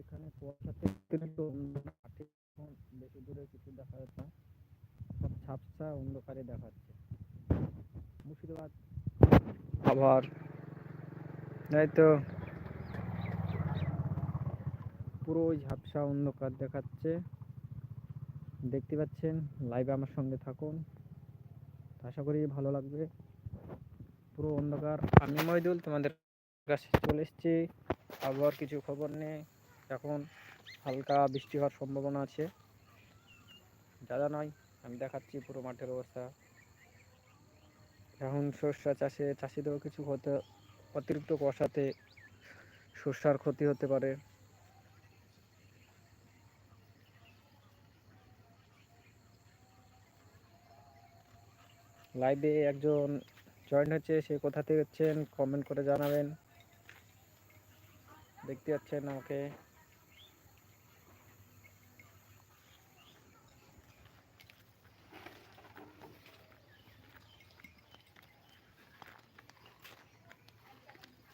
এখানে কুয়াশাতে অতিরিক্ত মাঠে এখন বেশি দূরে কিছু দেখা যাচ্ছে না, সব ঝাপসা অন্ধকারে দেখাচ্ছে। মুর্শিদাবাদ আবার এই তো পুরো ঝাপসা অন্ধকার দেখাচ্ছে, দেখতে পাচ্ছেন। লাইভে আমার সঙ্গে থাকুন, আশা করি ভালো লাগবে। পুরো অন্ধকার। আমি মহিদুল তোমাদের কাছে চলে এসেছি আবহাওয়ার কিছু খবর নিয়ে। এখন হালকা বৃষ্টি হওয়ার সম্ভাবনা আছে, দাদা নয়, আমি দেখাচ্ছি পুরো মাঠের অবস্থা। এখন সর্ষা চাষে চাষিদেরও কিছু হতে, অতিরিক্ত কুয়াশাতে সর্ষার ক্ষতি হতে পারে। লাইভে একজন জয়েন হচ্ছে, সে কোথা থেকে হচ্ছেন কমেন্ট করে জানাবেন। দেখতে পাচ্ছেন আমাকে।